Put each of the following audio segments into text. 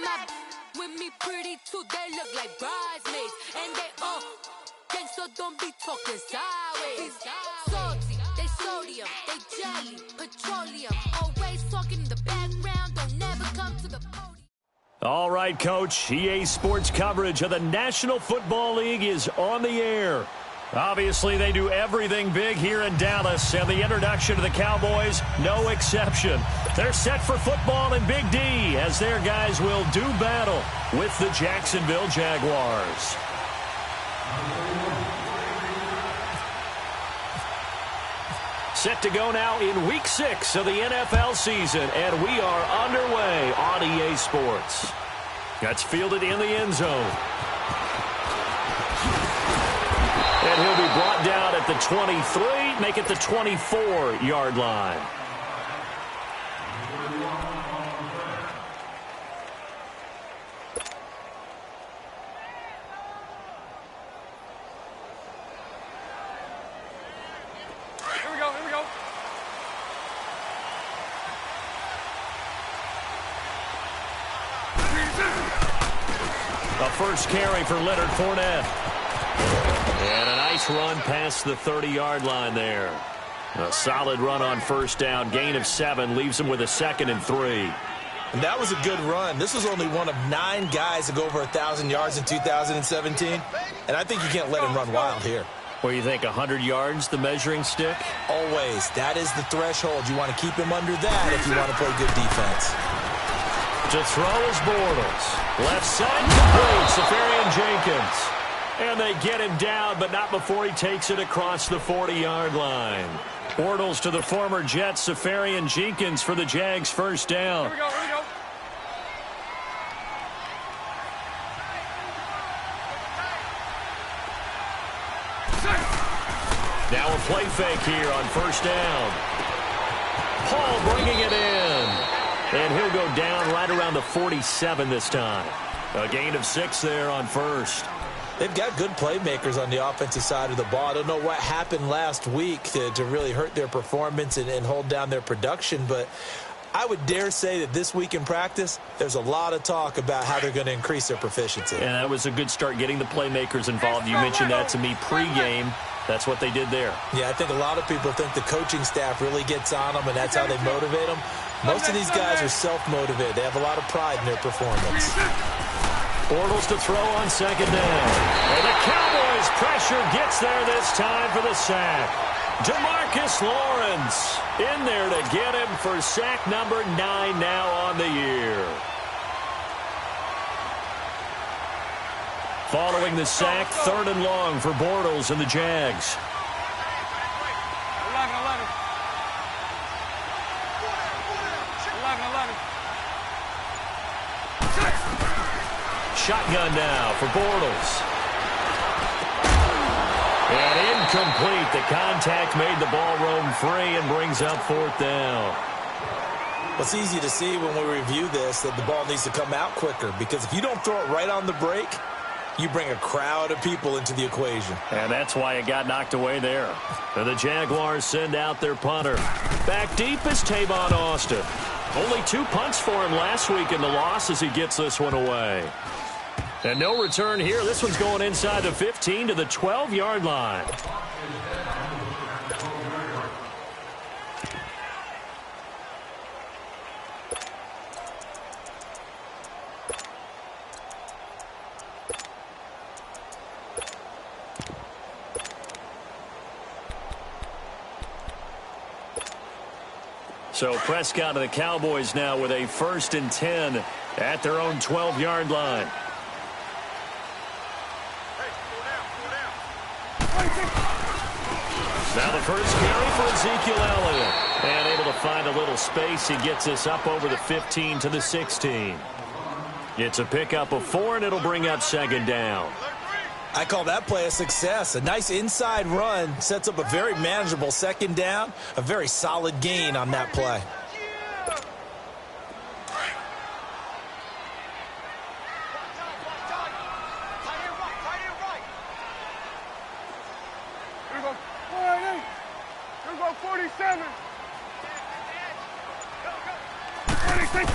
my with me pretty too, they look like bridesmaids. And they all gang, so don't be talking sideways. Salty, they sodium, they jelly, petroleum. Always talking in the background, don't never come to the podium. All right, Coach. EA Sports coverage of the National Football League is on the air. Obviously, they do everything big here in Dallas, and the introduction to the Cowboys, no exception. They're set for football in Big D as their guys will do battle with the Jacksonville Jaguars. Set to go now in Week 6 of the NFL season, and we are underway on EA Sports. That's fielded in the end zone. And he'll be brought down at the 23, make it the 24-yard line. Here we go, here we go. A first carry for Leonard Fournette. And a nice run past the 30-yard line there. A solid run on first down. Gain of 7 leaves him with a 2nd and 3. And that was a good run. This was only one of 9 guys to go over 1,000 yards in 2017. And I think you can't let him run wild here. What do you think, 100 yards, the measuring stick? Always. That is the threshold. You want to keep him under that if you want to play good defense. To throw is Bortles. Left side complete, Safarian Jenkins. And they get him down, but not before he takes it across the 40-yard line. Bortles to the former Jets, Safarian Jenkins for the Jags' first down. Here we go, here we go. Now a play fake here on first down. Paul bringing it in. And he'll go down right around the 47 this time. A gain of 6 there on first. They've got good playmakers on the offensive side of the ball. I don't know what happened last week to really hurt their performance and hold down their production, but I would dare say that this week in practice, there's a lot of talk about how they're going to increase their proficiency. And that was a good start getting the playmakers involved. You mentioned that to me pregame. That's what they did there. Yeah, I think a lot of people think the coaching staff really gets on them, and that's how they motivate them. Most of these guys are self-motivated. They have a lot of pride in their performance. Bortles to throw on second down. And the Cowboys' pressure gets there this time for the sack. DeMarcus Lawrence in there to get him for sack number 9 now on the year. Following the sack, 3rd and long for Bortles and the Jags. 11. Shotgun now for Bortles. And incomplete. The contact made the ball roam free and brings up 4th down. Well, it's easy to see when we review this that the ball needs to come out quicker, because if you don't throw it right on the break, you bring a crowd of people into the equation. And that's why it got knocked away there. And the Jaguars send out their punter. Back deep is Tavon Austin. Only 2 punts for him last week in the loss as he gets this one away. And no return here. This one's going inside the 15 to the 12-yard line. So Prescott and the Cowboys now with a 1st and 10 at their own 12-yard line. Now the first carry for Ezekiel Elliott. And able to find a little space. He gets us up over the 15 to the 16. It's a pickup of 4, and it'll bring up 2nd down. I call that play a success. A nice inside run sets up a very manageable 2nd down. A very solid gain on that play. Here we go. 48. Here we go. 47. 26.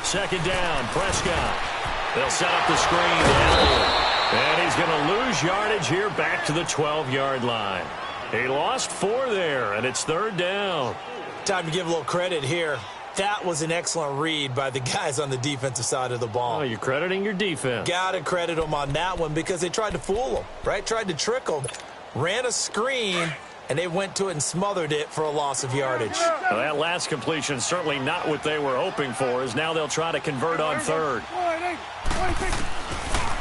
Second down, Prescott. They'll set up the screen to Elliott. And he's going to lose yardage here back to the 12-yard line. He lost 4 there, and it's third down. Time to give a little credit here. That was an excellent read by the guys on the defensive side of the ball. Oh, you're crediting your defense. Got to credit them on that one because they tried to fool them, right? Tried to trick them. Ran a screen, and they went to it and smothered it for a loss of yardage. Well, that last completion certainly not what they were hoping for, as now they'll try to convert on third.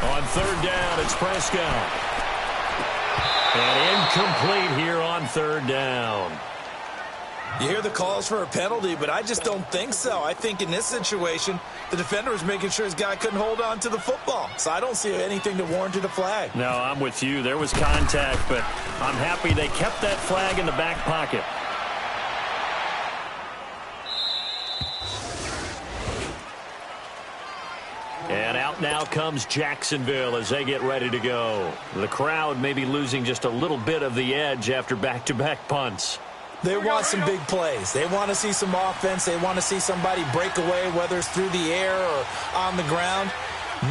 On third down, it's Prescott. And incomplete here on third down. You hear the calls for a penalty, but I just don't think so. I think in this situation, the defender was making sure his guy couldn't hold on to the football. So I don't see anything that warranted a flag. No, I'm with you. There was contact, but I'm happy they kept that flag in the back pocket. And out now comes Jacksonville as they get ready to go. The crowd may be losing just a little bit of the edge after back-to-back punts. They want some big plays. They want to see some offense. They want to see somebody break away, whether it's through the air or on the ground.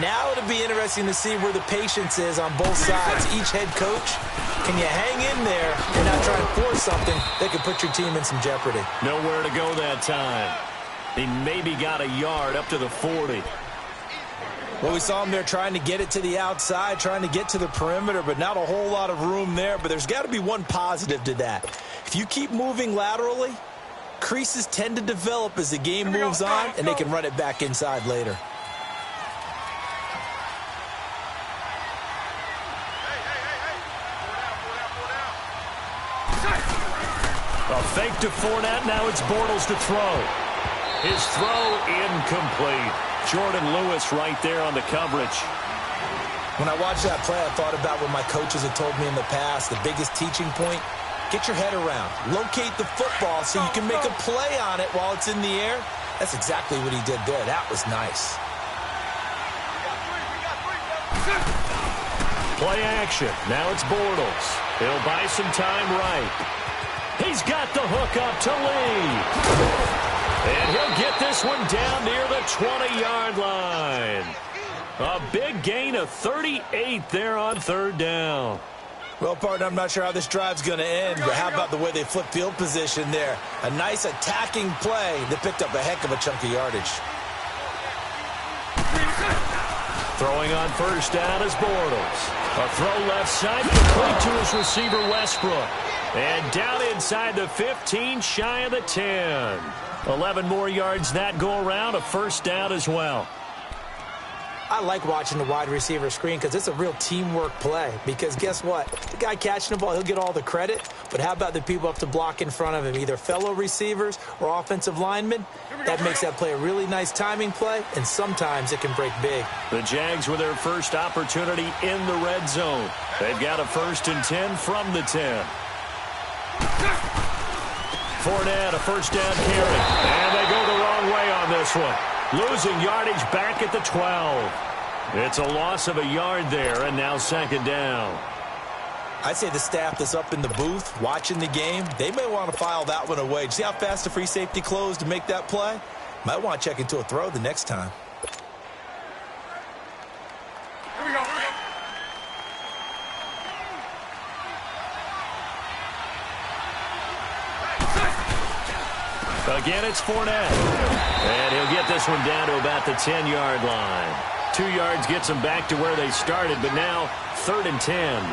Now it'll be interesting to see where the patience is on both sides. Each head coach, can you hang in there and not try and force something that could put your team in some jeopardy? Nowhere to go that time. He maybe got a yard up to the 40. Well, we saw him there trying to get it to the outside, trying to get to the perimeter, but not a whole lot of room there. But there's got to be one positive to that. If you keep moving laterally, creases tend to develop as the game moves on, and they can run it back inside later. A fake to Fournette. Now it's Bortles to throw. His throw incomplete. Jordan Lewis right there on the coverage. When I watched that play, I thought about what my coaches had told me in the past. The biggest teaching point, get your head around. Locate the football so you can make a play on it while it's in the air. That's exactly what he did there. That was nice. Play action. Now it's Bortles. He'll buy some time right. He's got the hook up to Lee. And he'll get this one down near the 20-yard line. A big gain of 38 there on third down. Well, partner, I'm not sure how this drive's going to end, but how about the way they flip field position there? A nice attacking play that picked up a heck of a chunk of yardage. Throwing on first down is Bortles. A throw left side, complete to his receiver, Westbrook. And down inside the 15, shy of the 10. 11 more yards that go around, a first down as well. I like watching the wide receiver screen because it's a real teamwork play. Because guess what? The guy catching the ball, he'll get all the credit. But how about the people up to block in front of him, either fellow receivers or offensive linemen? That makes that play a really nice timing play, and sometimes it can break big. The Jags with their first opportunity in the red zone. They've got a 1st and 10 from the 10. Fournette, a first down carry. And they go the wrong way on this one. Losing yardage back at the 12. It's a loss of a yard there, and now second down. I'd say the staff that's up in the booth watching the game, they may want to file that one away. See how fast the free safety closed to make that play? Might want to check into a throw the next time. Here we go. Again, it's Fournette. And he'll get this one down to about the 10-yard line. 2 yards gets them back to where they started, but now 3rd and 10.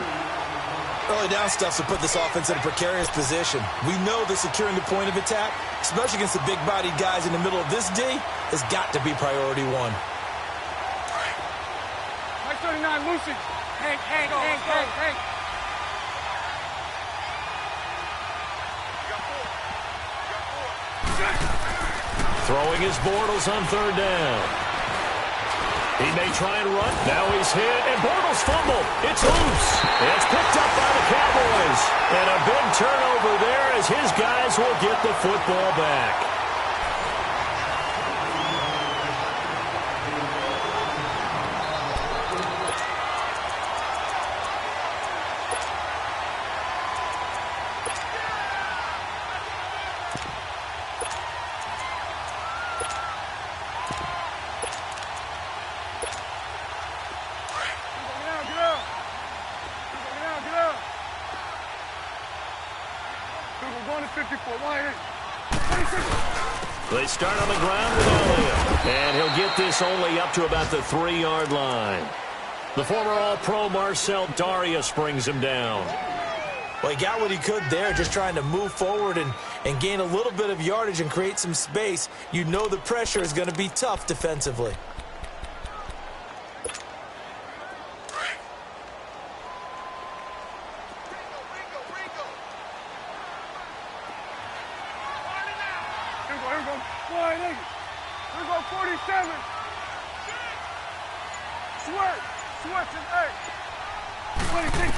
Early down stuff to put this offense in a precarious position. We know that securing the point of attack, especially against the big-bodied guys in the middle of this D, has got to be priority one. Mike 39, Lucy. Hank. Throwing his Bortles on 3rd down. He may try and run. Now he's hit, and Bortles fumbled. It's loose. It's picked up by the Cowboys. And a big turnover there as his guys will get the football back. They start on the ground with Elliott. And he'll get this only up to about the 3-yard line. The former All-Pro Marcel Darius brings him down. Well, he got what he could there, just trying to move forward and gain a little bit of yardage and create some space. You know the pressure is going to be tough defensively. Here we go, 47. Sweat and 26.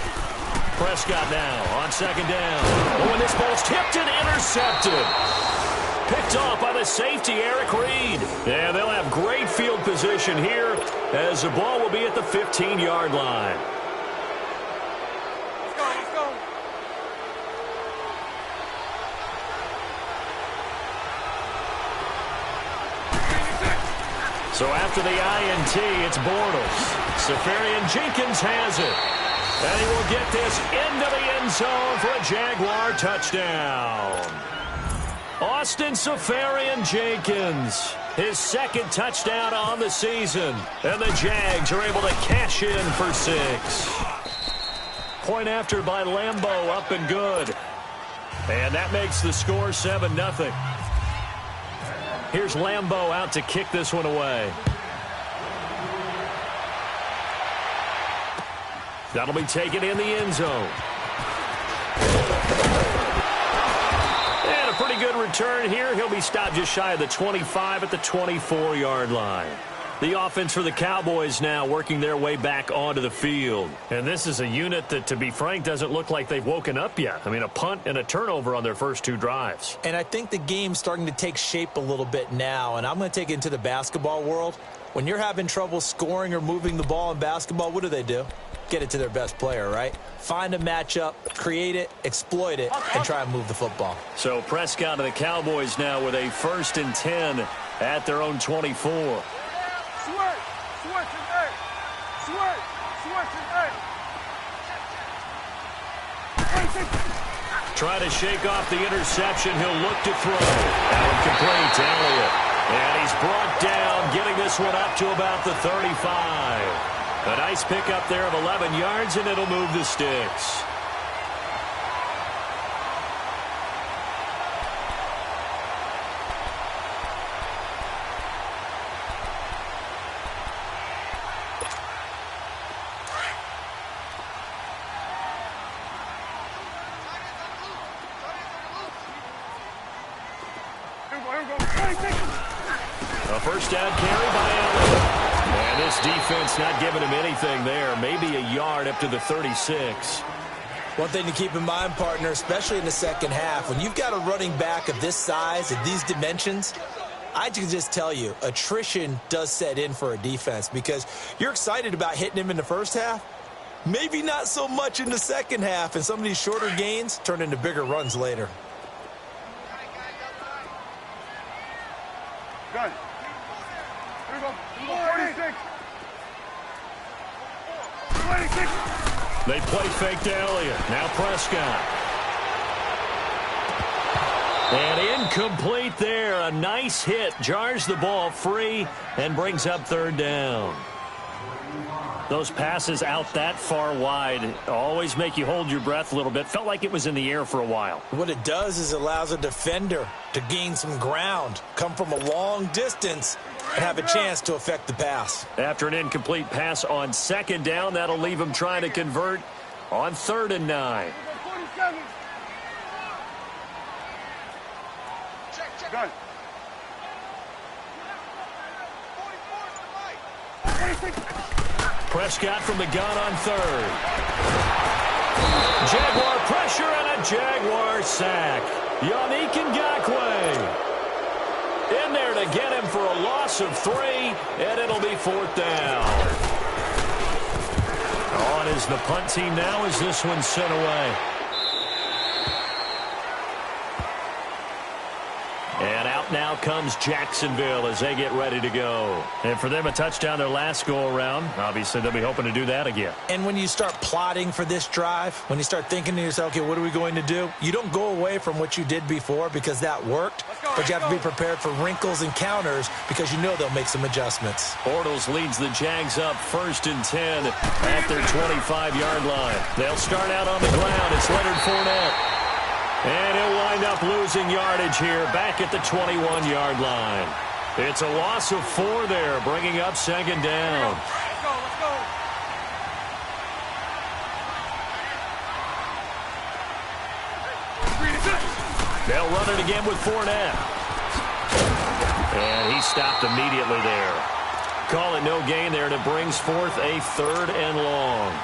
Prescott now on second down. Oh, and this ball's tipped and intercepted. Picked off by the safety, Eric Reed. And they'll have great field position here as the ball will be at the 15-yard line. Let's go. So after the INT, it's Bortles. Safarian Jenkins has it. And he will get this into the end zone for a Jaguar touchdown. Austin Safarian Jenkins, his second touchdown on the season. And the Jags are able to cash in for 6. Point after by Lambeau, up and good. And that makes the score 7-0. Here's Lambeau out to kick this one away. That'll be taken in the end zone. And a pretty good return here. He'll be stopped just shy of the 25 at the 24-yard line. The offense for the Cowboys now working their way back onto the field. And this is a unit that, to be frank, doesn't look like they've woken up yet. I mean, a punt and a turnover on their first 2 drives. And I think the game's starting to take shape a little bit now, and I'm going to take it into the basketball world. When you're having trouble scoring or moving the ball in basketball, what do? Get it to their best player, right? Find a matchup, create it, exploit it, and try and move the football. So Prescott and the Cowboys now with a 1st and 10 at their own 24. Try to shake off the interception. He'll look to throw. Out complete to Elliott. And he's brought down, getting this one up to about the 35. A nice pickup there of 11 yards, and it'll move the sticks. A first down carry by Elliott. And this defense not giving him anything there. Maybe a yard up to the 36. One thing to keep in mind, partner, especially in the second half, when you've got a running back of this size and these dimensions, I can just tell you, attrition does set in for a defense because you're excited about hitting him in the first half. Maybe not so much in the second half, and some of these shorter gains turn into bigger runs later. Good. Here we go. 46. 26. They play fake to Elliott. Now Prescott. And incomplete there. A nice hit. Jars the ball free and brings up 3rd down. Those passes out that far wide always make you hold your breath a little bit. Felt like it was in the air for a while. What it does is allows a defender to gain some ground, come from a long distance, and have a chance to affect the pass. After an incomplete pass on 2nd down, that'll leave him trying to convert on 3rd and 9. 47. Good. 46. Prescott from the gun on 3rd. Jaguar pressure and a Jaguar sack. Yannick Ngakoue in there to get him for a loss of 3, and it'll be 4th down. On is the punt team now as this one's sent away. And out now now comes Jacksonville as they get ready to go. And for them, a touchdown their last go-around. Obviously, they'll be hoping to do that again. And when you start plotting for this drive, when you start thinking to yourself, okay, what are we going to do? You don't go away from what you did before because that worked, but you have to be prepared for wrinkles and counters because you know they'll make some adjustments. Bortles leads the Jags up 1st and 10 at their 25-yard line. They'll start out on the ground. It's Leonard Fournette. And he'll wind up losing yardage here back at the 21-yard line. It's a loss of 4 there, bringing up 2nd down. Let's go. They'll run it again with Fournette. And he stopped immediately there. Call it no gain there, and it brings forth a 3rd and long.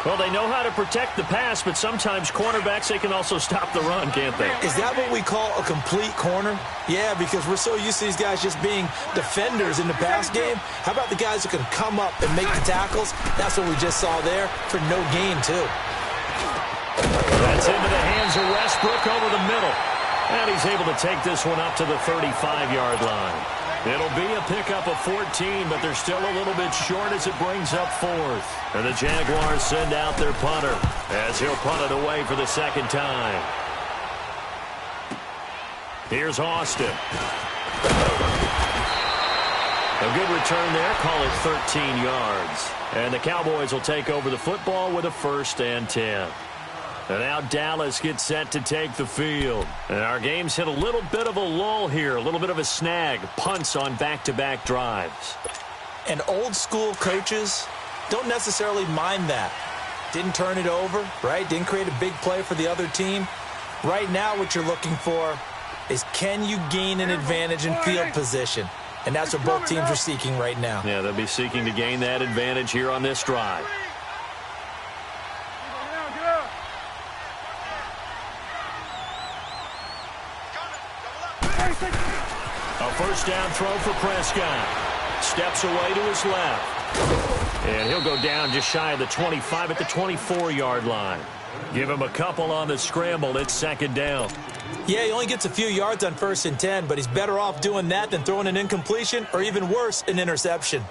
Well, they know how to protect the pass, but sometimes cornerbacks, they can also stop the run, can't they? Is that what we call a complete corner? Yeah, because we're so used to these guys just being defenders in the pass game. How about the guys who can come up and make the tackles? That's what we just saw there for no gain, too. That's into the hands of Westbrook over the middle. And he's able to take this one up to the 35-yard line. It'll be a pickup of 14, but they're still a little bit short as it brings up 4th. And the Jaguars send out their punter as he'll punt it away for the 2nd time. Here's Austin. A good return there, call it 13 yards. And the Cowboys will take over the football with a 1st and 10. And now Dallas gets set to take the field. And our game's hit a little bit of a lull here, a little bit of a snag. Punts on back-to-back drives. And old-school coaches don't necessarily mind that. Didn't turn it over, right? Didn't create a big play for the other team. Right now what you're looking for is can you gain an advantage in field position? And that's what both teams are seeking right now. Yeah, they'll be seeking to gain that advantage here on this drive. A 1st down throw for Prescott. Steps away to his left. And he'll go down just shy of the 25 at the 24-yard line. Give him a couple on the scramble. It's 2nd down. Yeah, he only gets a few yards on 1st and 10, but he's better off doing that than throwing an incompletion or even worse, an interception.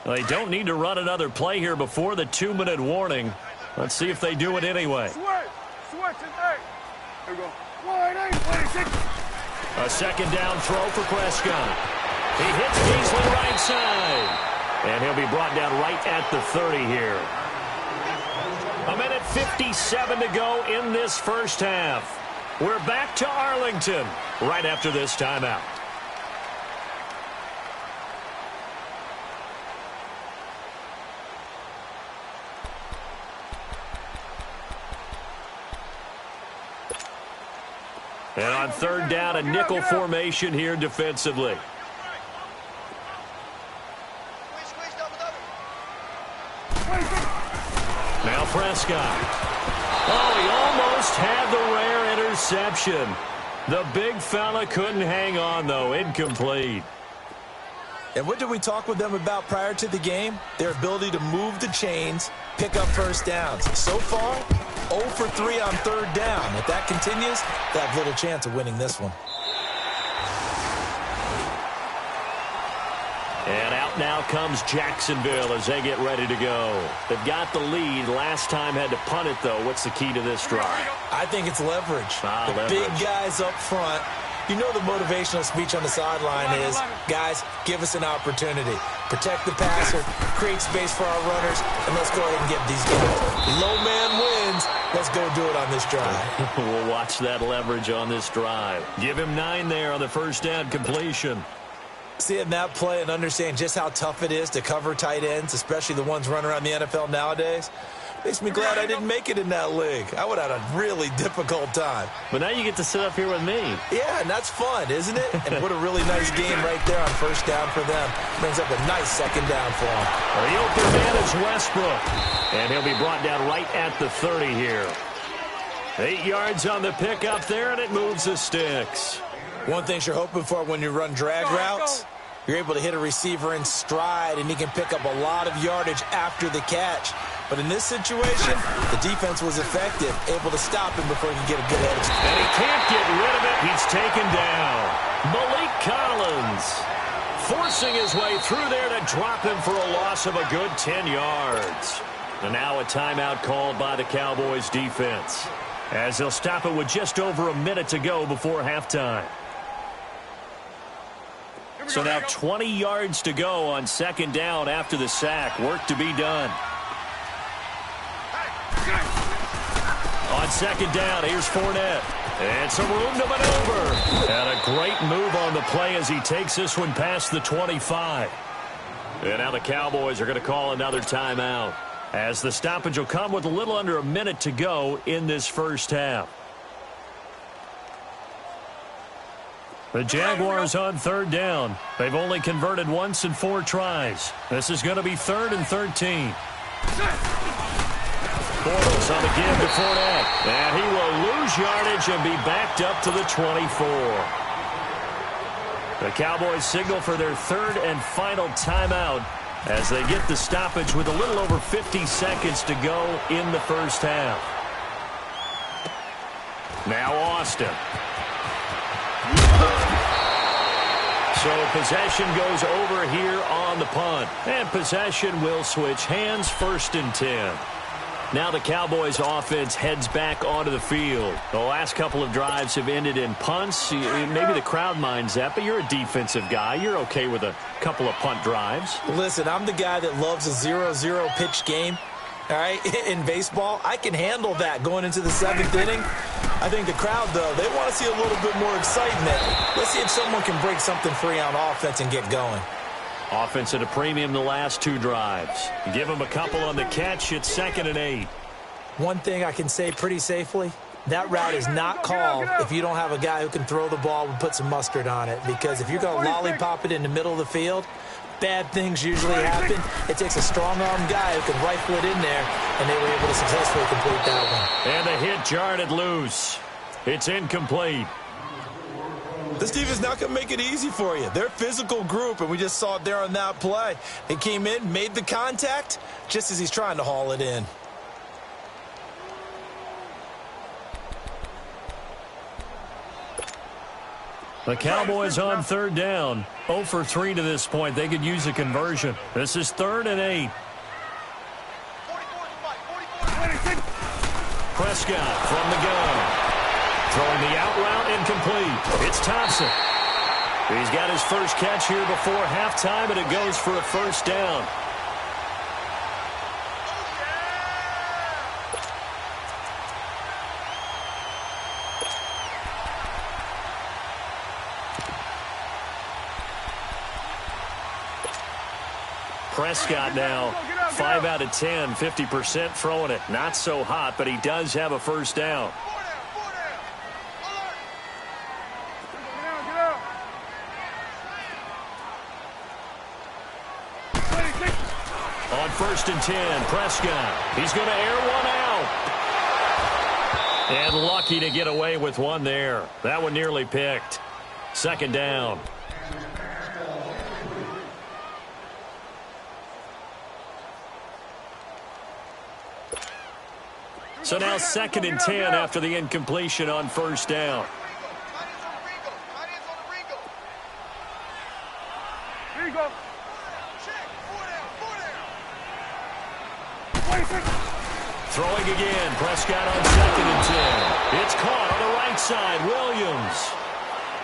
They don't need to run another play here before the 2-minute warning. Let's see if they do it anyway. Switch and 8. Here we go. 26. A 2nd down throw for Prescott. He hits Beasley right side. And he'll be brought down right at the 30 here. 1:57 to go in this 1st half. We're back to Arlington right after this timeout. And on 3rd down, a nickel formation here defensively. Now Prescott. Oh, he almost had the rare interception. The big fella couldn't hang on, though. Incomplete. And what did we talk with them about prior to the game? Their ability to move the chains, pick up 1st downs. So far, 0 for 3 on 3rd down. If that continues, they have little chance of winning this one. And out now comes Jacksonville as they get ready to go. They've got the lead. Last time had to punt it, though. What's the key to this drive? I think it's leverage. Leverage. Big guys up front. You know the motivational speech on the sideline is, guys, give us an opportunity. Protect the passer, create space for our runners, and let's go ahead and get these guys. Low man wins. Let's go do it on this drive. We'll watch that leverage on this drive. Give him 9 there on the 1st down completion. Seeing that play and understand just how tough it is to cover tight ends, especially the ones running around the NFL nowadays, makes me glad I didn't make it in that league. I would have had a really difficult time. But now you get to sit up here with me. Yeah, and that's fun, isn't it? And what a really nice game right there on 1st down for them. Brings up a nice 2nd down for them. The open man is Westbrook. And he'll be brought down right at the 30 here. 8 yards on the pickup there, and it moves the sticks. One thing you're hoping for when you run drag routes, You're able to hit a receiver in stride, and he can pick up a lot of yardage after the catch. But in this situation, the defense was effective, able to stop him before he could get a good edge. And he can't get rid of it. He's taken down. Malik Collins forcing his way through there to drop him for a loss of a good 10 yards. And now a timeout called by the Cowboys defense, as they'll stop it with just over a minute to go before halftime. So now 20 yards to go on second down after the sack. Work to be done. On second down, here's Fournette. And some room to maneuver. And a great move on the play as he takes this one past the 25. And now the Cowboys are going to call another timeout, as the stoppage will come with a little under a minute to go in this first half. The Jaguars on third down. They've only converted once in 4 tries. This is going to be 3rd and 13. Bortles on the give to Fournette. And he will lose yardage and be backed up to the 24. The Cowboys signal for their 3rd and final timeout as they get the stoppage with a little over 50 seconds to go in the first half. Now Austin. So possession goes over here on the punt. And possession will switch hands, 1st and 10. Now the Cowboys offense heads back onto the field. The last couple of drives have ended in punts. Maybe the crowd minds that, but you're a defensive guy. You're okay with a couple of punt drives. Listen, I'm the guy that loves a 0-0 pitch game. All right, in baseball, I can handle that going into the 7th inning. I think the crowd, though, they want to see a little bit more excitement. Let's see if someone can break something free on offense and get going. Offense at a premium the last 2 drives. Give them a couple on the catch. It's 2nd and 8. One thing I can say pretty safely, that route is not called if you don't have a guy who can throw the ball and put some mustard on it. Because if you're going to lollipop it in the middle of the field, bad things usually happen. It takes a strong-arm guy who can rifle it in there, and they were able to successfully complete that one. And the hit jarred it loose. It's incomplete. This defense not going to make it easy for you. They're a physical group, and we just saw it there on that play. They came in, made the contact, just as he's trying to haul it in. The Cowboys on 3rd down. 0 for 3 to this point. They could use a conversion. This is 3rd and 8. Prescott from the gun. Throwing the out route incomplete. It's Thompson. He's got his first catch here before halftime, and it goes for a 1st down. Prescott now 5 out of 10, 50% throwing it. Not so hot, but he does have a 1st down. On 1st and 10, Prescott. He's going to air one out. And lucky to get away with one there. That one nearly picked. 2nd down. So now 2nd and 10 after the incompletion on 1st down. Here you go. Throwing again. Prescott on 2nd and 10. It's caught on the right side. Williams.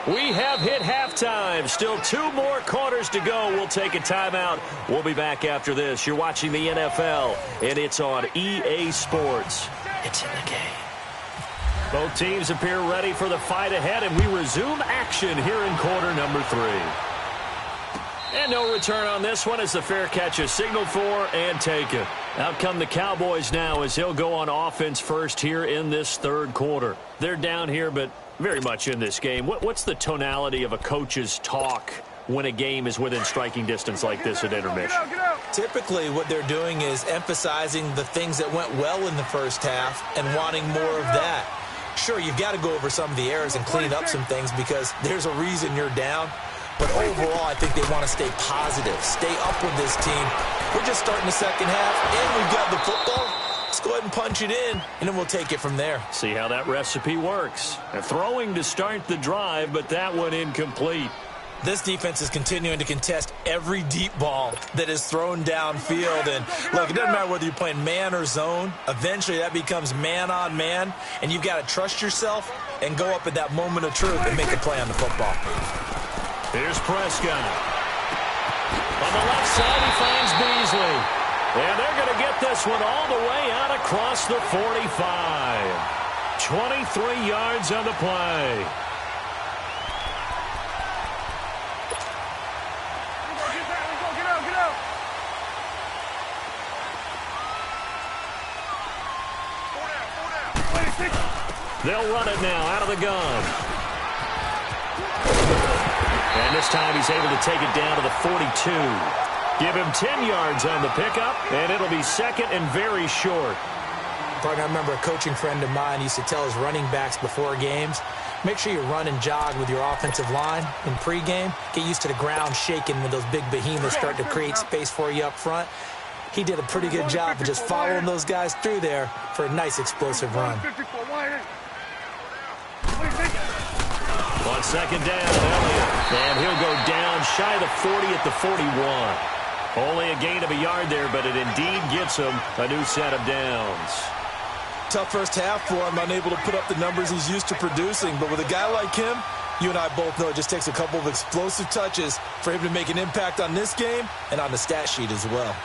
We have hit halftime. Still 2 more quarters to go. We'll take a timeout. We'll be back after this. You're watching the NFL, and it's on EA Sports. It's in the game. Both teams appear ready for the fight ahead, and we resume action here in quarter number 3. And no return on this one as the fair catch is signaled for and taken. Out come the Cowboys now as he'll go on offense first here in this 3rd quarter. They're down here, but very much in this game. What's the tonality of a coach's talk when a game is within striking distance like this at intermission? Typically, what they're doing is emphasizing the things that went well in the first half and wanting more of that. Sure, you've got to go over some of the errors and clean up some things because there's a reason you're down. But overall, I think they want to stay positive, stay up with this team. We're just starting the second half, and we've got the football. Let's go ahead and punch it in, and then we'll take it from there. See how that recipe works. They're throwing to start the drive, but that one incomplete. This defense is continuing to contest every deep ball that is thrown downfield. And, look, it doesn't matter whether you're playing man or zone. Eventually, that becomes man-on-man, and you've got to trust yourself and go up at that moment of truth and make a play on the football. Here's Prescott. On the left side, he finds Beasley. And they're going to get this one all the way out across the 45. 23 yards on the play. They'll run it now out of the gun. And this time he's able to take it down to the 42. Give him 10 yards on the pickup, and it'll be second and very short. Partner, I remember a coaching friend of mine used to tell his running backs before games, make sure you run and jog with your offensive line in pregame. Get used to the ground shaking when those big behemoths start to create space for you up front. He did a pretty good job of just following those guys through there for a nice explosive run. On second down, Elliott. And he'll go down shy of the 40 at the 41. Only a gain of a yard there, but it indeed gets him a new set of downs. Tough first half for him, unable to put up the numbers he's used to producing. But with a guy like him, you and I both know it just takes a couple of explosive touches for him to make an impact on this game and on the stat sheet as well.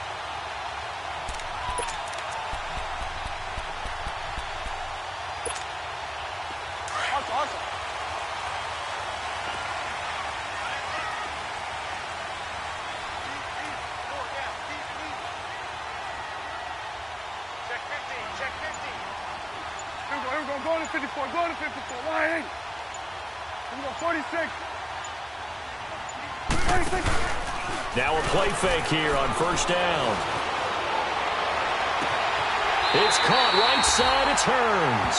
Go to 54, go to 54, line. Here we go, 46. 46. Now a play fake here on first down. It's caught right side, it turns.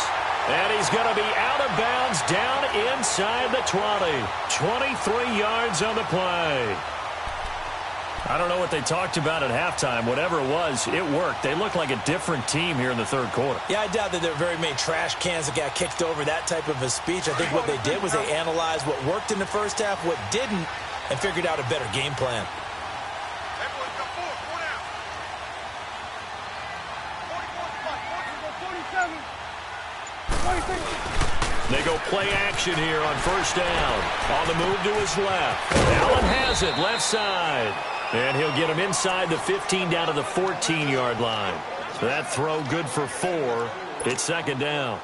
And he's going to be out of bounds down inside the 20. 23 yards on the play. I don't know what they talked about at halftime. Whatever it was, it worked. They look like a different team here in the third quarter. Yeah, I doubt that there are very many trash cans that got kicked over, that type of a speech. I think what they did was they analyzed what worked in the first half, what didn't, and figured out a better game plan. They go play action here on first down. On the move to his left. Allen has it, left side. And he'll get him inside the 15 down to the 14-yard line. So that throw good for 4. It's second down.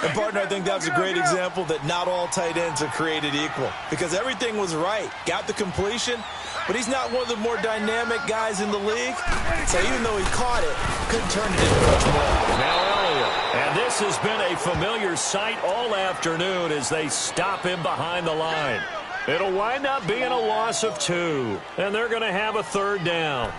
And, partner, I think that was a great example that not all tight ends are created equal. Because everything was right. Got the completion, but he's not one of the more dynamic guys in the league. So even though he caught it, couldn't turn it into much more. Now Elliott. And this has been a familiar sight all afternoon as they stop him behind the line. It'll wind up being a loss of 2. And they're going to have a third down.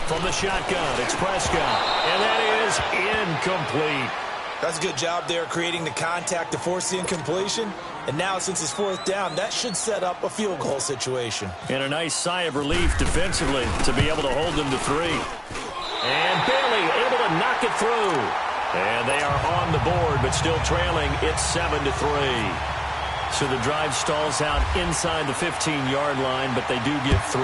From the shotgun, it's Prescott, and that is incomplete. That's a good job there creating the contact to force the incompletion. And now, since it's fourth down, that should set up a field goal situation. And a nice sigh of relief defensively to be able to hold them to 3. And Bailey able to knock it through. And they are on the board, but still trailing. It's 7-3. So the drive stalls out inside the 15-yard line, but they do get 3.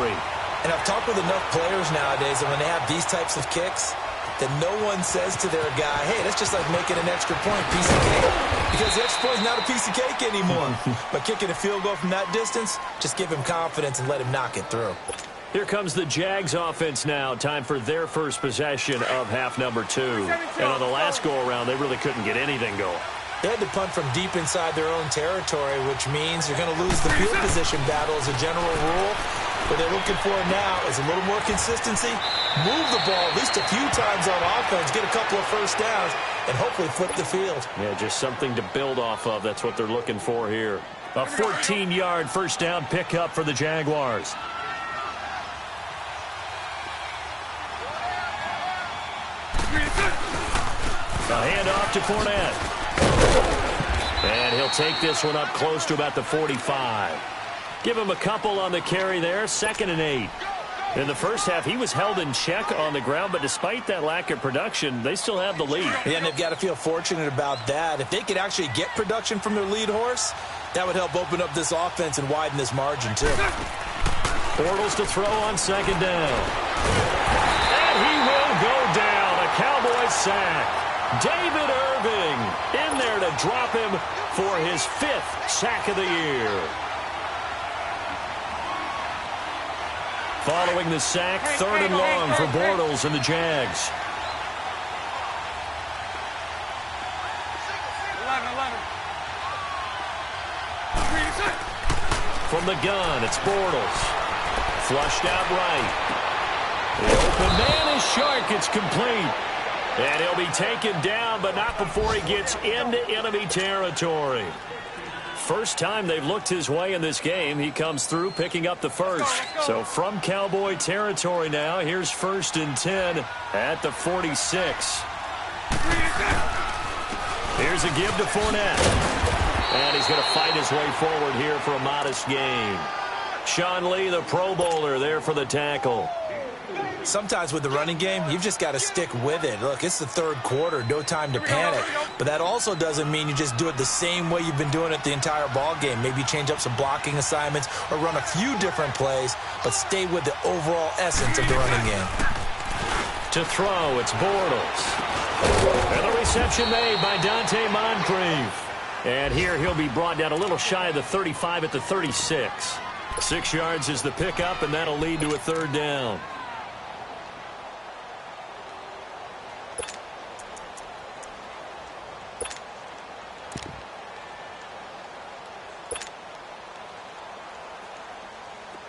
And I've talked with enough players nowadays that when they have these types of kicks, that no one says to their guy, hey, that's just like making an extra point, piece of cake. Because the extra point is not a piece of cake anymore. But kicking a field goal from that distance, just give him confidence and let him knock it through. Here comes the Jags offense now. Time for their first possession of half number 2. And on the last go-around, they really couldn't get anything going. They had to punt from deep inside their own territory, which means you're going to lose the field position battle as a general rule. What they're looking for now is a little more consistency move the ball at least a few times on offense, get a couple of first downs, and hopefully flip the field. Yeah, just something to build off of. That's what they're looking for here. A 14-yard first down pickup for the Jaguars. A handoff to Fournette. And he'll take this one up close to about the 45. Give him a couple on the carry there. 2nd and 8. In the first half, he was held in check on the ground, but despite that lack of production, they still have the lead. Yeah, and they've got to feel fortunate about that. If they could actually get production from their lead horse, that would help open up this offense and widen this margin, too. Bortles to throw on 2nd down. And he will go down. A Cowboys sack. David Irving in there to drop him for his 5th sack of the year. Following the sack, 3rd and long for Bortles and the Jags. 11. From the gun, it's Bortles. Flushed out right. The open man is Shark. It's complete. And he'll be taken down, but not before he gets into enemy territory. First time they've looked his way in this game. He comes through picking up the first. So from Cowboy territory now, here's 1st and 10 at the 46. Here's a give to Fournette. And he's going to fight his way forward here for a modest gain. Sean Lee, the Pro Bowler, there for the tackle. Sometimes with the running game, you've just got to stick with it. Look, it's the 3rd quarter, no time to panic. But that also doesn't mean you just do it the same way you've been doing it the entire ball game. Maybe change up some blocking assignments or run a few different plays, but stay with the overall essence of the running game. To throw, it's Bortles. And the reception made by Dante Moncrief. And here he'll be brought down a little shy of the 35 at the 36. 6 yards is the pickup, and that'll lead to a 3rd down.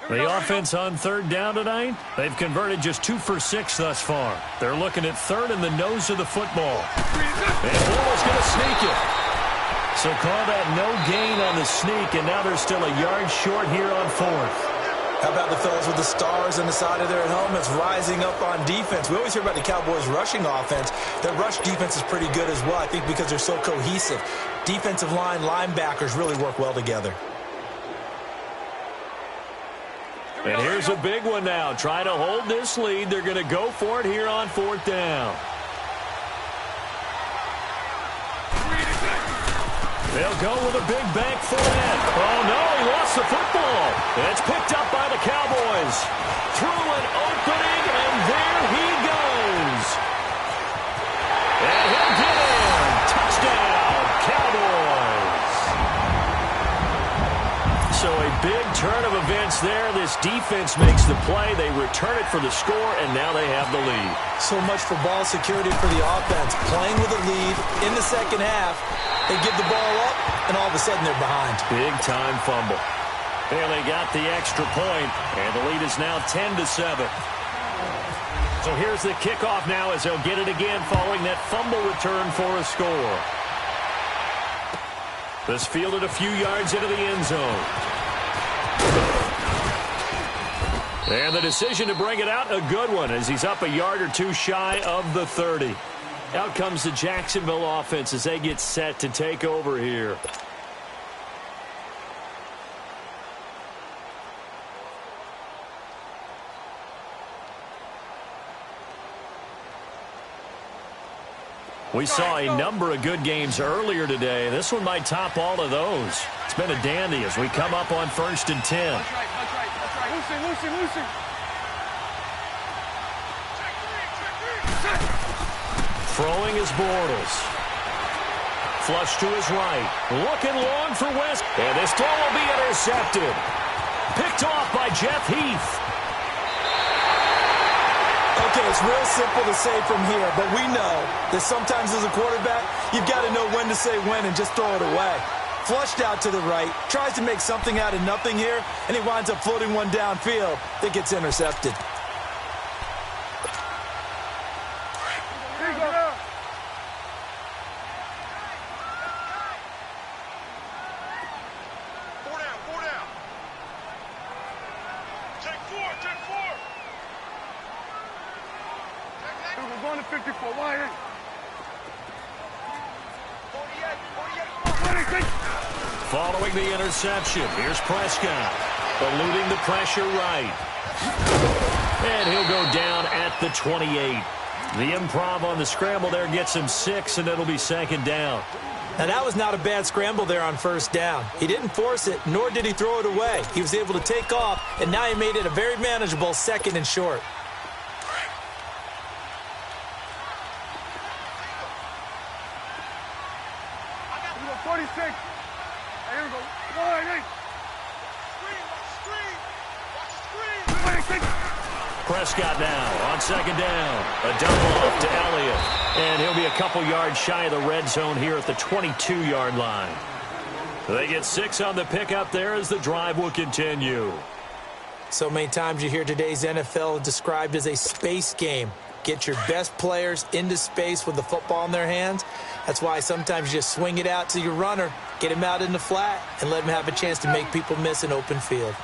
The offense on 3rd down tonight, they've converted just 2 for 6 thus far. They're looking at 3rd in the nose of the football. And Bortles going to sneak it. So call that no gain on the sneak, and now they're still a yard short here on 4th. How about the fellas with the stars on the side of their helmets rising up on defense? We always hear about the Cowboys' rushing offense. Their rush defense is pretty good as well, I think, because they're so cohesive. Defensive line, linebackers really work well together. And here's a big one now. Try to hold this lead. They're going to go for it here on 4th down. They'll go with a big bank for it. Oh, no, he lost the football. And it's picked up by the Cowboys. Through an opening, and there he goes. And he'll get in. Touchdown, Cowboys. So a big turn of events there. This defense makes the play. They return it for the score, and now they have the lead. So much for ball security for the offense. Playing with a lead in the second half. They give the ball up, and all of a sudden they're behind. Big-time fumble. And they got the extra point, and the lead is now 10-7. So here's the kickoff now as they'll get it again following that fumble return for a score. This fielded a few yards into the end zone. And the decision to bring it out, a good one, as he's up a yard or two shy of the 30. Out comes the Jacksonville offense as they get set to take over here. We saw a number of good games earlier today. This one might top all of those. It's been a dandy as we come up on 1st and 10. That's right. Lucy. Throwing is Bortles. Flush to his right. Looking long for West. And this throw will be intercepted. Picked off by Jeff Heath. Okay, it's real simple to say from here, but we know that sometimes as a quarterback, you've got to know when to say when and just throw it away. Flushed out to the right, tries to make something out of nothing here, and he winds up floating one downfield that gets intercepted. We're going to 54. Wide in. 48. Following the interception, here's Prescott, eluding the pressure right. And he'll go down at the 28. The improv on the scramble there gets him 6, and it'll be second down. Now, that was not a bad scramble there on first down. He didn't force it, nor did he throw it away. He was able to take off, and now he made it a very manageable 2nd and short. We go 46. Hey, here we go. Wide in. Watch screen. 26. Prescott now on second down. A double off to Elliott. And he'll be a couple yards shy of the red zone here at the 22-yard line. They get 6 on the pickup there as the drive will continue. So many times you hear today's NFL described as a space game. Get your best players into space with the football in their hands. That's why sometimes you just swing it out to your runner, get him out in the flat, and let him have a chance to make people miss an open field.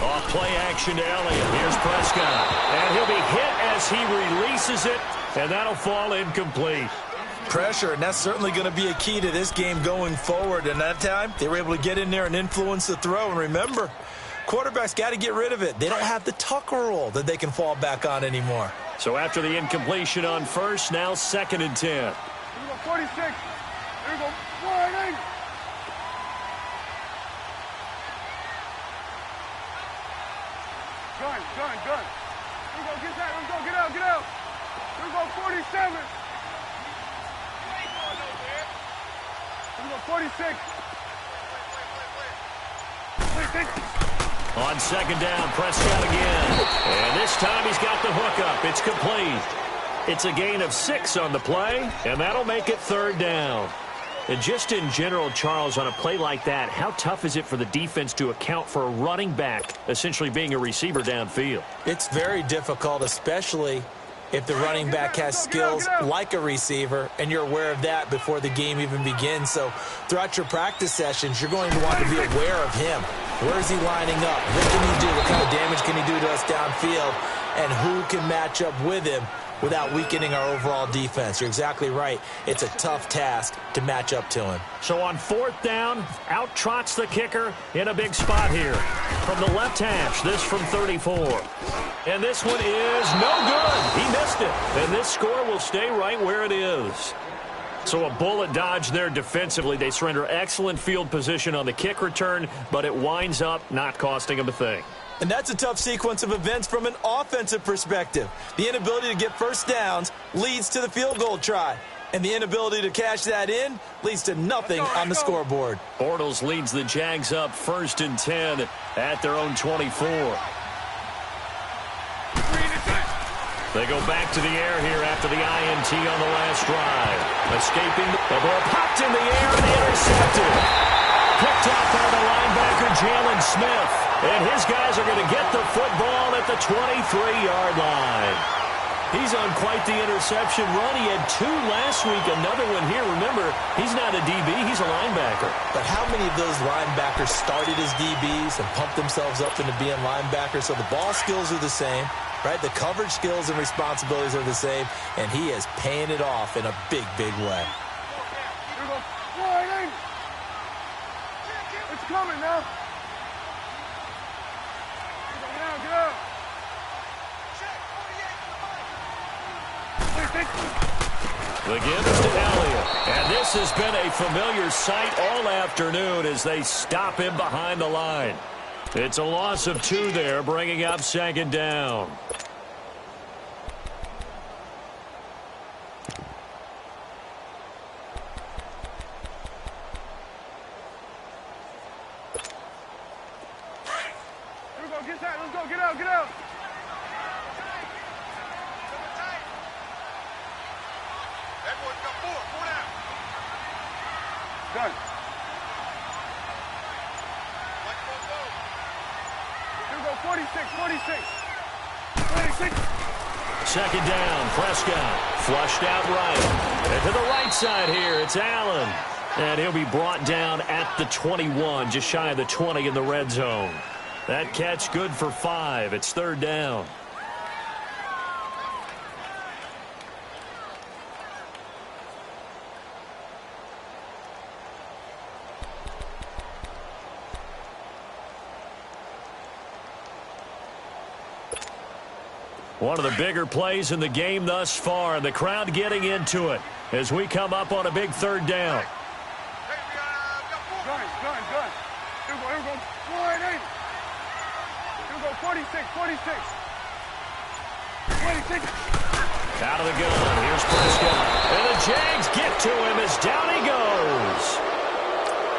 Off play action to Elliott. Here's Prescott. And he'll be hit as he releases it, and that'll fall incomplete. Pressure, and that's certainly going to be a key to this game going forward. And that time, they were able to get in there and influence the throw. And remember, quarterbacks got to get rid of it. They don't have the tuck roll that they can fall back on anymore. So after the incompletion on first, now 2nd and 10. Here we go 46. Here we go. Wide in. Gun. Here we go. Get that. Let's go. Get out. Here we go 47. Here we go 46. On second down, Prescott again. And this time he's got the hook up. It's complete. It's a gain of 6 on the play, and that'll make it 3rd down. And just in general, Charles, on a play like that, how tough is it for the defense to account for a running back essentially being a receiver downfield? It's very difficult, especially if the running back has skills like a receiver, and you're aware of that before the game even begins. So throughout your practice sessions, you're going to want to be aware of him. Where is he lining up? What can he do? What kind of damage can he do to us downfield? And who can match up with him without weakening our overall defense? You're exactly right. It's a tough task to match up to him. So on 4th down, out trots the kicker in a big spot here. From the left hash, this from 34. And this one is no good. He missed it. And this score will stay right where it is. So a bullet dodge there defensively. They surrender excellent field position on the kick return, but it winds up not costing them a thing. And that's a tough sequence of events from an offensive perspective. The inability to get first downs leads to the field goal try. And the inability to cash that in leads to nothing on the scoreboard. Bortles leads the Jags up 1st and 10 at their own 24. They go back to the air here after the INT on the last drive. Escaping, the ball popped in the air and intercepted. Picked up by the linebacker, Jalen Smith. And his guys are going to get the football at the 23-yard line. He's on quite the interception run. He had 2 last week, another one here. Remember, he's not a DB, he's a linebacker. But how many of those linebackers started as DBs and pumped themselves up into being linebackers? So the ball skills are the same, right? The coverage skills and responsibilities are the same, and he is paying it off in a big, big way. Here we go. Wide in. It's coming now. Get out. The give is to Elliott. And this has been a familiar sight all afternoon as they stop him behind the line. It's a loss of 2 there, bringing up 2nd down. Here we go. Get that. Let's go. Get out. Everyone's got 4 down. Done. Here we go, 46. Second down, Prescott flushed out right. And to the right side here, it's Allen. And he'll be brought down at the 21, just shy of the 20 in the red zone. That catch good for 5. It's third down. One of the bigger plays in the game thus far, and the crowd getting into it as we come up on a big third down. Gun. Here we go. 1-8. Here we go. 46. Out of the gun. Here's Prescott. And the Jags get to him as down he goes.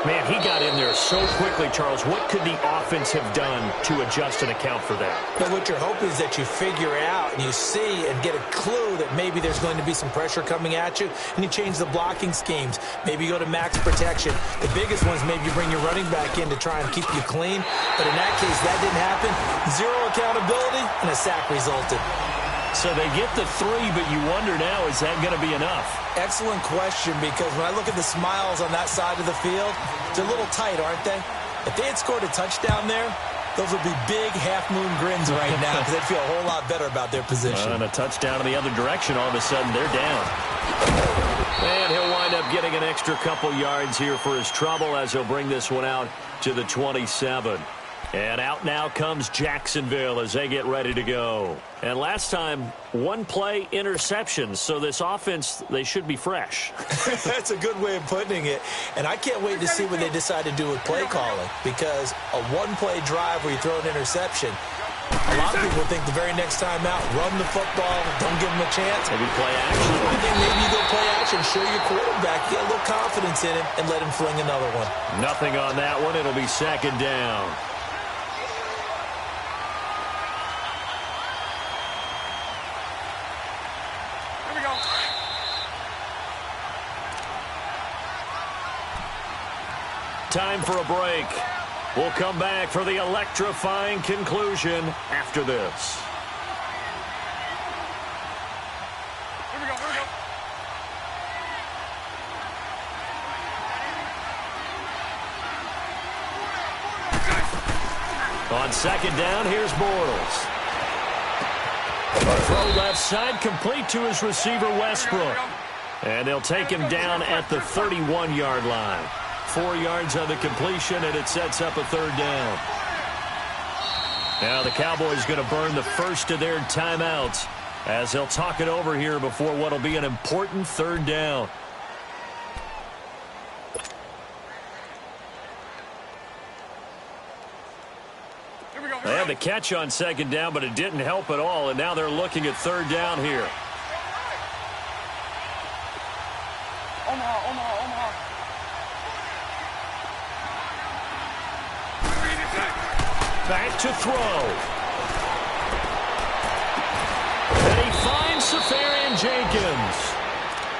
Man, he got in there so quickly, Charles. What could the offense have done to adjust and account for that? But what you're hoping is that you figure out and you see and get a clue that maybe there's going to be some pressure coming at you, and you change the blocking schemes. Maybe you go to max protection. The biggest ones, maybe you bring your running back in to try and keep you clean. But in that case, that didn't happen. Zero accountability, and a sack resulted. So they get the 3, but you wonder now, is that going to be enough? Excellent question, because when I look at the smiles on that side of the field, they're a little tight, aren't they? If they had scored a touchdown there, those would be big half-moon grins right now because they'd feel a whole lot better about their position. And a touchdown in the other direction, all of a sudden they're down. And he'll wind up getting an extra couple yards here for his trouble as he'll bring this one out to the 27. And out now comes Jacksonville as they get ready to go. And last time, one play interception. So this offense, they should be fresh. That's a good way of putting it. And I can't wait to see what they decide to do with play calling. Because a one-play drive where you throw an interception, a lot of people think the very next time out, run the football, don't give them a chance. Maybe play action. I think maybe you go play action, show your quarterback, get a little confidence in him, and let him fling another one. Nothing on that one. It'll be second down. Time for a break. We'll come back for the electrifying conclusion after this. Here we go. On second down, here's Bortles. A throw left side, complete to his receiver, Westbrook. And they'll take him down at the 31-yard line. 4 yards on the completion, and it sets up a third down. Now the Cowboys going to burn the first of their timeouts as they'll talk it over here before what will be an important third down. They had the catch on second down, but it didn't help at all, and now they're looking at third down here. Omaha. Back to throw. And he finds Safarian Jenkins.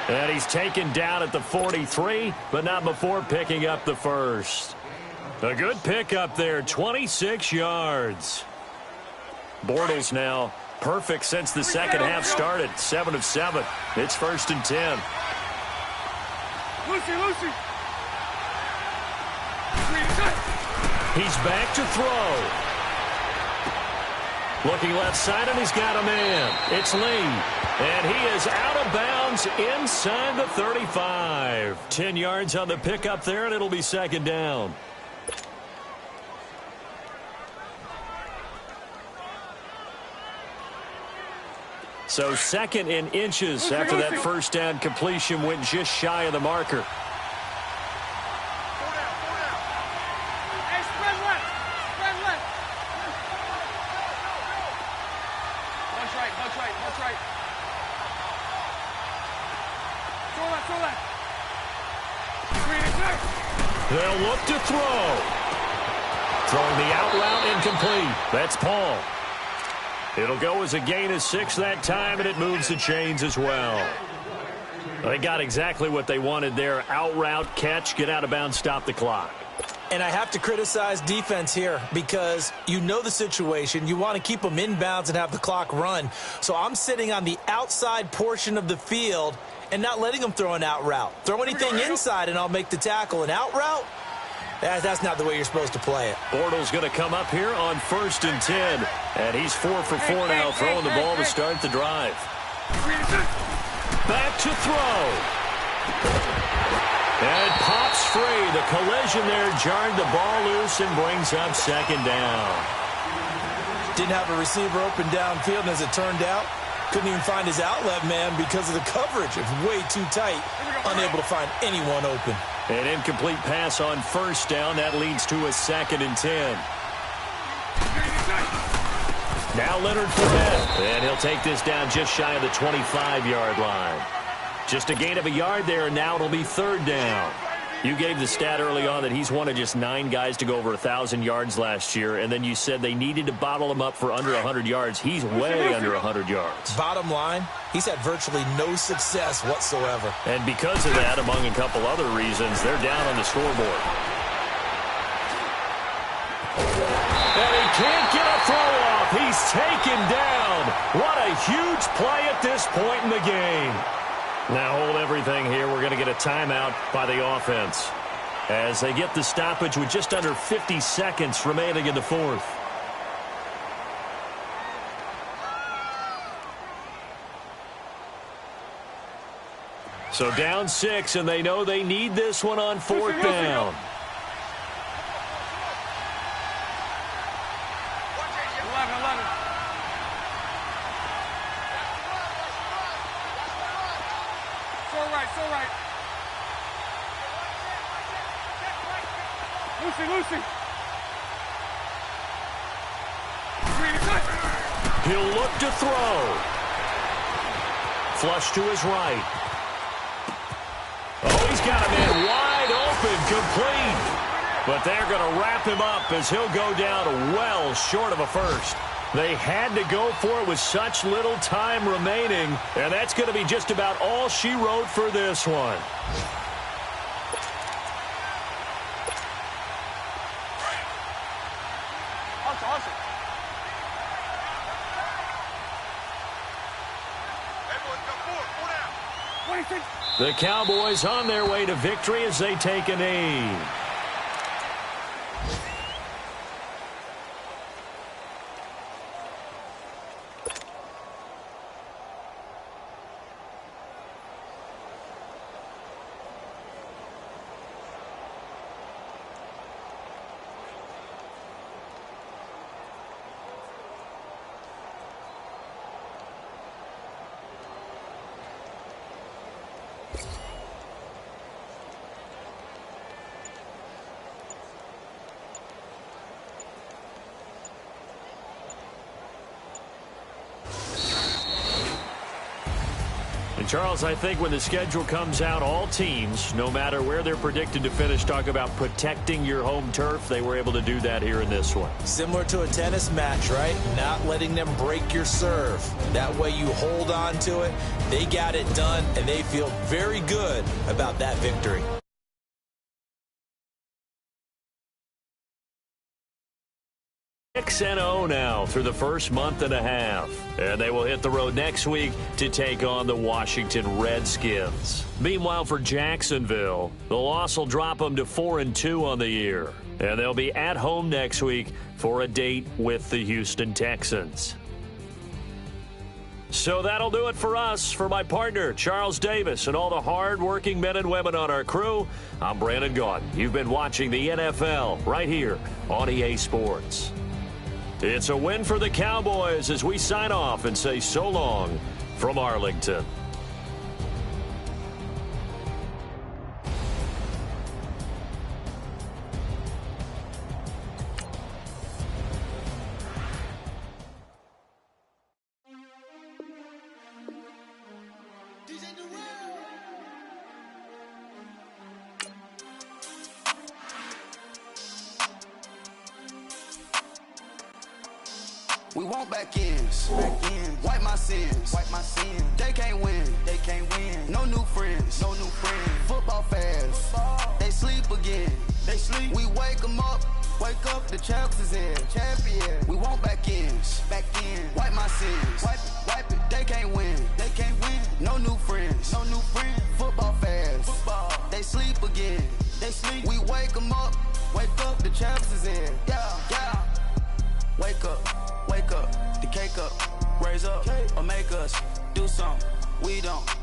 And he's taken down at the 43, but not before picking up the first. A good pickup there, 26 yards. Bortles now perfect since the second half started, 7 of 7. It's 1st and 10. Lucy. He's back to throw. Looking left side, and he's got a man. It's Lee. And he is out of bounds inside the 35. 10 yards on the pickup there, and it'll be second down. So second in inches after that first down completion went just shy of the marker. They'll look to throw. Throwing the out route incomplete. That's Paul. It'll go as a gain of 6 that time, and it moves the chains as well. They got exactly what they wanted there. Out route, catch, get out of bounds, stop the clock. And I have to criticize defense here because you know the situation. You want to keep them inbounds and have the clock run. So I'm sitting on the outside portion of the field and not letting them throw an out route. Throw anything inside and I'll make the tackle. An out route? That's not the way you're supposed to play it. Bortles going to come up here on 1st and 10. And he's 4 for 4 now, throwing the ball to start the drive. Back to throw. And it pops free. The collision there jarred the ball loose and brings up 2nd down. Didn't have a receiver open downfield, and as it turned out, couldn't even find his outlet man because of the coverage. It was way too tight, unable to find anyone open. An incomplete pass on 1st down. That leads to a 2nd and 10. Now Leonard Fournette, and he'll take this down just shy of the 25-yard line. Just a gain of a yard there, and now it'll be 3rd down. You gave the stat early on that he's one of just 9 guys to go over 1,000 yards last year, and then you said they needed to bottle him up for under 100 yards. He's way under 100 yards. Bottom line, he's had virtually no success whatsoever. And because of that, among a couple other reasons, they're down on the scoreboard. And he can't get a throw off. He's taken down. What a huge play at this point in the game. Now hold everything here. We're going to get a timeout by the offense as they get the stoppage with just under 50 seconds remaining in the 4th. So down 6, and they know they need this one on 4th down. Lucy. He'll look to throw. Flush to his right. Oh, he's got him in wide open, complete. But they're going to wrap him up as he'll go down well short of a first. They had to go for it with such little time remaining, and that's going to be just about all she wrote for this one. The Cowboys on their way to victory as they take a knee. Charles, I think when the schedule comes out, all teams, no matter where they're predicted to finish, talk about protecting your home turf. They were able to do that here in this one. Similar to a tennis match, right? Not letting them break your serve. That way you hold on to it. They got it done, and they feel very good about that victory. 6-0 now through the first month and a half. And they will hit the road next week to take on the Washington Redskins. Meanwhile, for Jacksonville, the loss will drop them to 4-2 on the year. And they'll be at home next week for a date with the Houston Texans. So that'll do it for us. For my partner, Charles Davis, and all the hard-working men and women on our crew, I'm Brandon Gaudin. You've been watching the NFL right here on EA Sports. It's a win for the Cowboys as we sign off and say so long from Arlington. We want back ends. Wipe my sins. They can't win. No new friends. Football fans. They sleep again. they sleep. We wake them up. Wake up, the champs is in. Champion. We want back ends. Back in. Wipe my sins. Wipe it. They can't win. They can't win. No new friends. No new friends. Football fans. Football. They sleep again. They sleep. We wake them up. Wake up, the champs is in. Yeah. Wake up. The cake up. Raise up. Or make us do something we don't.